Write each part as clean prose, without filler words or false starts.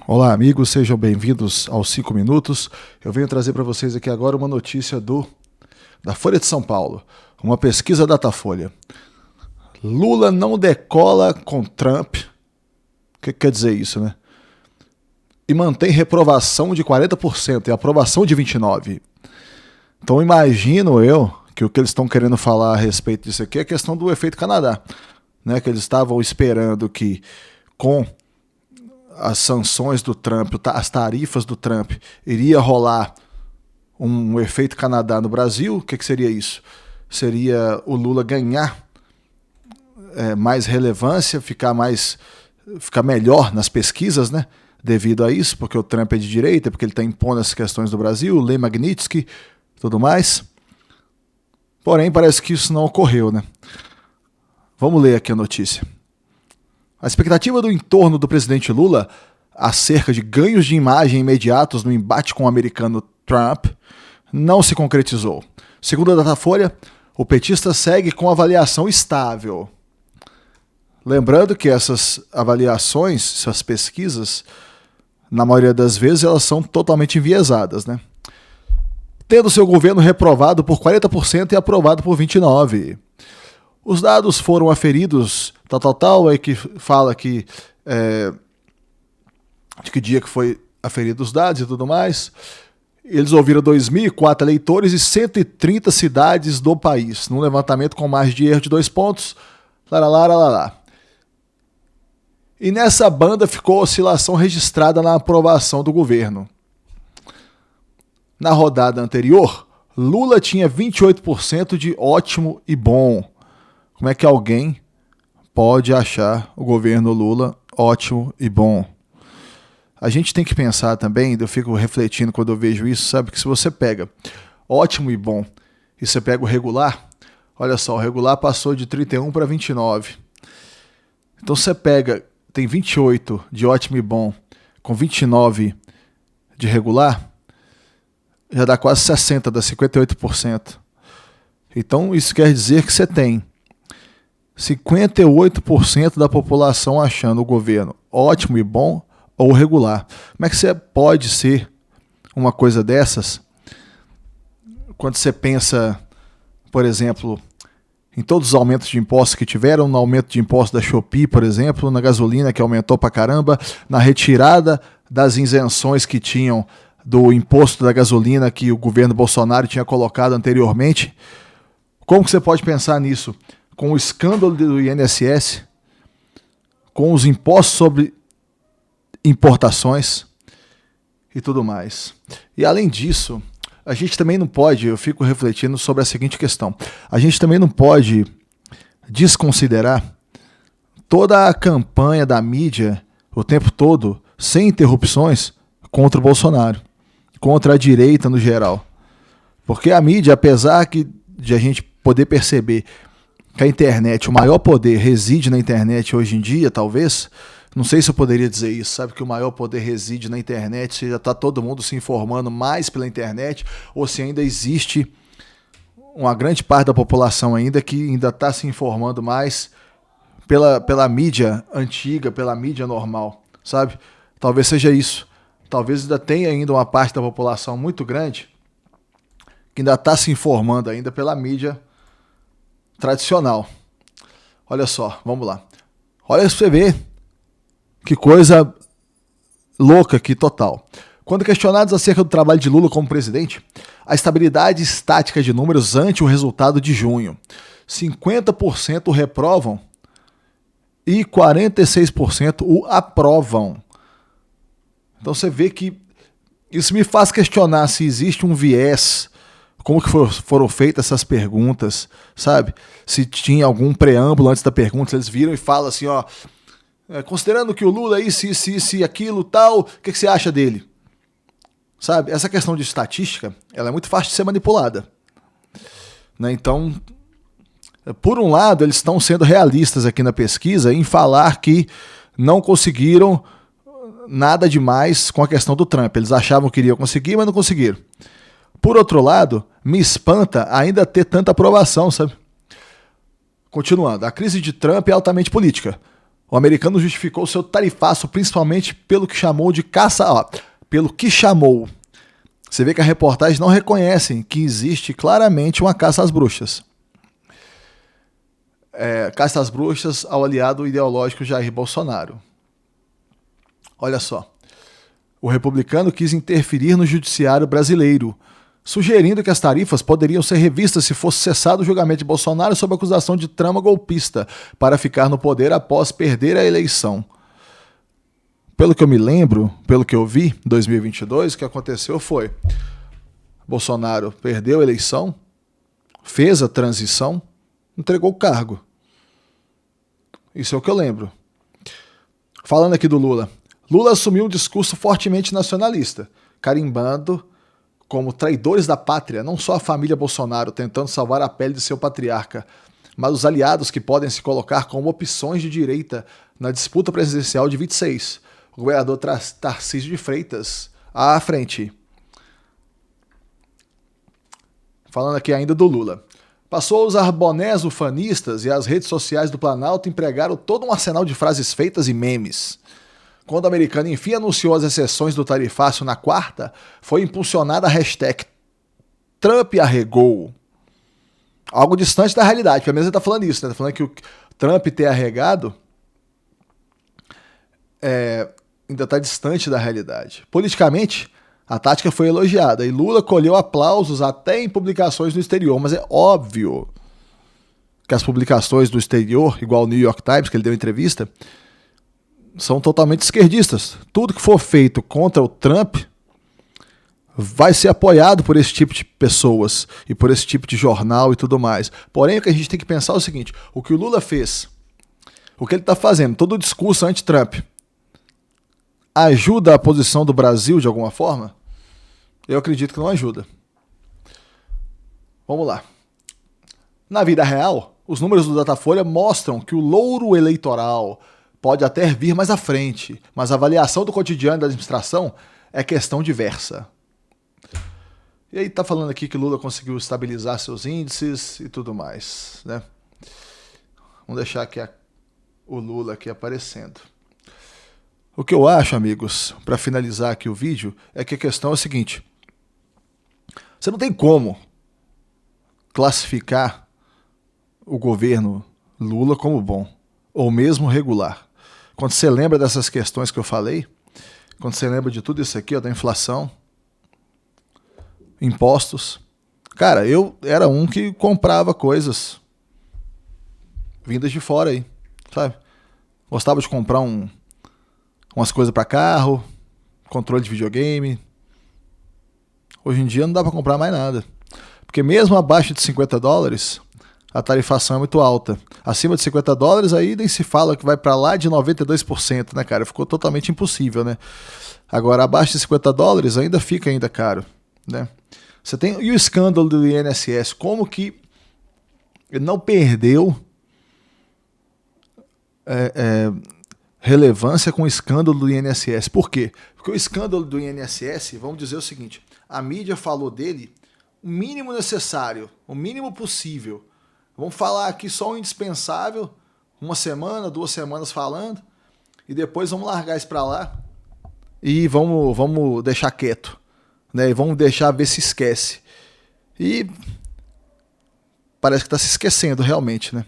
Olá, amigos, sejam bem-vindos aos 5 Minutos. Eu venho trazer para vocês aqui agora uma notícia da Folha de São Paulo, uma pesquisa Datafolha. Lula não decola com Trump. O que quer dizer isso, né? E mantém reprovação de 40% e aprovação de 29%. Então imagino eu que o que eles estão querendo falar a respeito disso aqui é a questão do efeito Canadá, né? Que eles estavam esperando que com as sanções do Trump, as tarifas do Trump, iria rolar um efeito Canadá no Brasil. O que seria isso? Seria o Lula ganhar mais relevância, ficar melhor nas pesquisas, né? Devido a isso, porque o Trump é de direita, porque ele está impondo as questões do Brasil, lei Magnitsky, tudo mais. Porém, parece que isso não ocorreu, né? Vamos ler aqui a notícia. A expectativa do entorno do presidente Lula acerca de ganhos de imagem imediatos no embate com o americano Trump não se concretizou. Segundo a Datafolha, o petista segue com avaliação estável. Lembrando que essas avaliações, essas pesquisas, na maioria das vezes, elas são totalmente enviesadas, né? Tendo seu governo reprovado por 40% e aprovado por 29%. Os dados foram aferidos, aí que fala que de que dia que foi aferido os dados e tudo mais. Eles ouviram 2.004 eleitores e 130 cidades do país, num levantamento com margem de erro de 2 pontos. Lá. E nessa banda ficou a oscilação registrada na aprovação do governo. Na rodada anterior, Lula tinha 28% de ótimo e bom. Como é que alguém pode achar o governo Lula ótimo e bom? A gente tem que pensar também, eu fico refletindo quando eu vejo isso, sabe? Que se você pega ótimo e bom e você pega o regular, olha só, o regular passou de 31 para 29. Então você tem 28 de ótimo e bom com 29 de regular, já dá quase 60%, dá 58%. Então isso quer dizer que você tem 58% da população achando o governo ótimo e bom ou regular. Como é que você pode ser uma coisa dessas quando você pensa, por exemplo, em todos os aumentos de impostos que tiveram, no aumento de impostos da Shopee, por exemplo, na gasolina que aumentou pra caramba, na retirada das isenções que tinham do imposto da gasolina que o governo Bolsonaro tinha colocado anteriormente? Como que você pode pensar nisso? Com o escândalo do INSS, com os impostos sobre importações e tudo mais. E além disso, a gente também não pode, eu fico refletindo sobre a seguinte questão, a gente também não pode desconsiderar toda a campanha da mídia o tempo todo, sem interrupções, contra o Bolsonaro, contra a direita no geral. Porque a mídia, apesar de a gente poder perceber que a internet, o maior poder reside na internet hoje em dia, talvez, não sei se eu poderia dizer isso, sabe, que o maior poder reside na internet, se já está todo mundo se informando mais pela internet, ou se ainda existe uma grande parte da população ainda que ainda está se informando mais pela mídia antiga, pela mídia normal, sabe? Talvez seja isso. Talvez ainda tenha ainda uma parte da população muito grande que ainda está se informando ainda pela mídia tradicional. Olha só, vamos lá. Olha pra você ver que coisa louca aqui, total. Quando questionados acerca do trabalho de Lula como presidente, a estabilidade estática de números ante o resultado de junho, 50% reprovam e 46% o aprovam. Então você vê que isso me faz questionar se existe um viés, como que foram feitas essas perguntas, sabe? Se tinha algum preâmbulo antes da pergunta, se eles viram e falam assim, ó, considerando que o Lula isso, aquilo, tal, o que você acha dele? Sabe? Essa questão de estatística, ela é muito fácil de ser manipulada, né? Então, por um lado, eles estão sendo realistas aqui na pesquisa em falar que não conseguiram nada demais com a questão do Trump. Eles achavam que iriam conseguir, mas não conseguiram. Por outro lado, me espanta ainda ter tanta aprovação, sabe? Continuando, a crise de Trump é altamente política. O americano justificou seu tarifaço principalmente pelo que chamou de caça... pelo que chamou. Você vê que a reportagem não reconhece que existe claramente uma caça às bruxas. Caça às bruxas ao aliado ideológico Jair Bolsonaro. Olha só. O republicano quis interferir no judiciário brasileiro, sugerindo que as tarifas poderiam ser revistas se fosse cessado o julgamento de Bolsonaro sob acusação de trama golpista para ficar no poder após perder a eleição. Pelo que eu me lembro, pelo que eu vi, em 2022, o que aconteceu foi: Bolsonaro perdeu a eleição, fez a transição, entregou o cargo. Isso é o que eu lembro. Falando aqui do Lula. Lula assumiu um discurso fortemente nacionalista, carimbando como traidores da pátria não só a família Bolsonaro tentando salvar a pele de seu patriarca, mas os aliados que podem se colocar como opções de direita na disputa presidencial de 26. O governador Tarcísio de Freitas à frente. Falando aqui ainda do Lula. Passou a usar bonés ufanistas e as redes sociais do Planalto empregaram todo um arsenal de frases feitas e memes. Quando o americano enfim anunciou as exceções do tarifácio na quarta, foi impulsionada a hashtag Trump arregou. Algo distante da realidade, pelo menos ele está falando isso, né? Está falando que o Trump ter arregado ainda está distante da realidade. Politicamente, a tática foi elogiada e Lula colheu aplausos até em publicações no exterior, mas é óbvio que as publicações do exterior, igual o New York Times, que ele deu entrevista, são totalmente esquerdistas. Tudo que for feito contra o Trump vai ser apoiado por esse tipo de pessoas e por esse tipo de jornal e tudo mais. Porém, o que a gente tem que pensar é o seguinte: o que o Lula fez, o que ele está fazendo, todo o discurso anti-Trump, ajuda a posição do Brasil de alguma forma? Eu acredito que não ajuda. Vamos lá. Na vida real, os números do Datafolha mostram que o louro eleitoral pode até vir mais à frente, mas a avaliação do cotidiano da administração é questão diversa. E aí tá falando aqui que Lula conseguiu estabilizar seus índices e tudo mais, né? Vamos deixar aqui o Lula aqui aparecendo. O que eu acho, amigos, para finalizar aqui o vídeo, é que a questão é a seguinte: você não tem como classificar o governo Lula como bom, ou mesmo regular. Quando você lembra dessas questões que eu falei, quando você lembra de tudo isso aqui, da inflação, impostos. Cara, eu era um que comprava coisas vindas de fora aí, sabe? Gostava de comprar umas coisas para carro, controle de videogame. Hoje em dia não dá para comprar mais nada. Porque mesmo abaixo de $50, a tarifação é muito alta. Acima de $50, aí nem se fala que vai para lá de 92%, né, cara? Ficou totalmente impossível, né? Agora, abaixo de $50 ainda fica ainda caro, né? Você tem e o escândalo do INSS, como que ele não perdeu relevância com o escândalo do INSS. Por quê? Porque o escândalo do INSS, vamos dizer o seguinte: a mídia falou dele o mínimo necessário, o mínimo possível. Vamos falar aqui só o indispensável, 1 semana, 2 semanas falando, e depois vamos largar isso para lá e vamos deixar quieto, né? E vamos deixar ver se esquece. E parece que está se esquecendo realmente, né?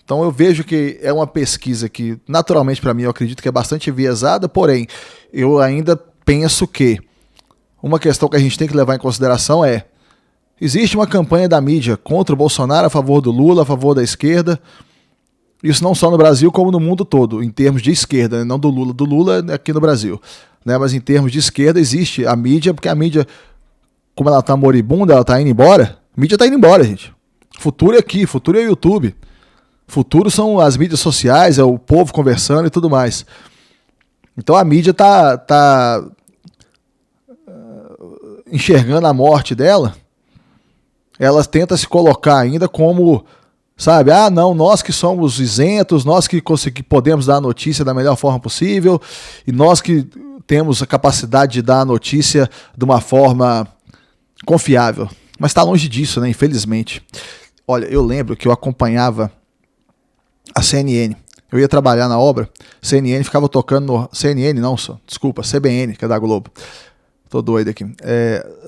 Então eu vejo que é uma pesquisa que, naturalmente para mim, eu acredito que é bastante enviesada, porém, eu ainda penso que uma questão que a gente tem que levar em consideração é: existe uma campanha da mídia contra o Bolsonaro, a favor do Lula, a favor da esquerda. Isso não só no Brasil, como no mundo todo, em termos de esquerda, né? Não do Lula aqui no Brasil, né? Mas em termos de esquerda existe a mídia, porque a mídia, como ela tá moribunda, ela tá indo embora, a mídia tá indo embora, gente. Futuro é aqui, futuro é o YouTube. Futuro são as mídias sociais, é o povo conversando e tudo mais. Então a mídia tá enxergando a morte dela. Ela tenta se colocar ainda como, sabe, não, nós que somos isentos, nós que podemos dar a notícia da melhor forma possível, e nós que temos a capacidade de dar a notícia de uma forma confiável. Mas está longe disso, né, infelizmente. Olha, eu lembro que eu acompanhava a CNN. eu ia trabalhar na obra, CNN ficava tocando no... CNN não, só, desculpa, CBN, que é da Globo. Tô doido aqui.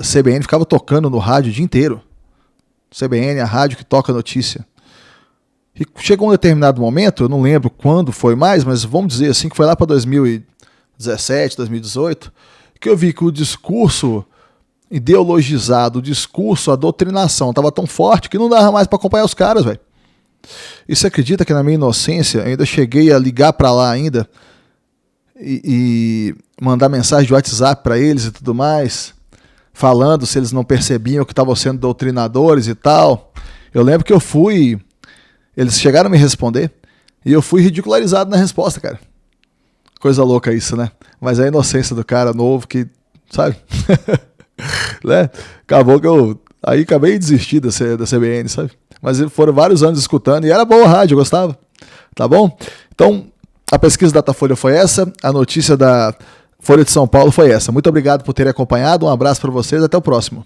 CBN ficava tocando no rádio o dia inteiro. CBN, a rádio que toca notícia. E chegou um determinado momento, eu não lembro quando foi mais, mas vamos dizer assim, que foi lá para 2017, 2018, que eu vi que o discurso ideologizado, o discurso, a doutrinação estava tão forte que não dava mais para acompanhar os caras, velho. E você acredita que na minha inocência ainda cheguei a ligar para lá ainda e mandar mensagem de WhatsApp para eles e tudo mais, falando se eles não percebiam que estavam sendo doutrinadores e tal. Eu lembro que eu fui... Eles chegaram a me responder e eu fui ridicularizado na resposta, cara. Coisa louca isso, né? Mas é a inocência do cara novo que, sabe? Né? Acabou que eu... Aí acabei de desistir da CBN, sabe? Mas foram vários anos escutando e era boa a rádio, eu gostava. Tá bom? Então, a pesquisa da Datafolha foi essa, a notícia da Folha de São Paulo foi essa. Muito obrigado por terem acompanhado, um abraço para vocês, até o próximo.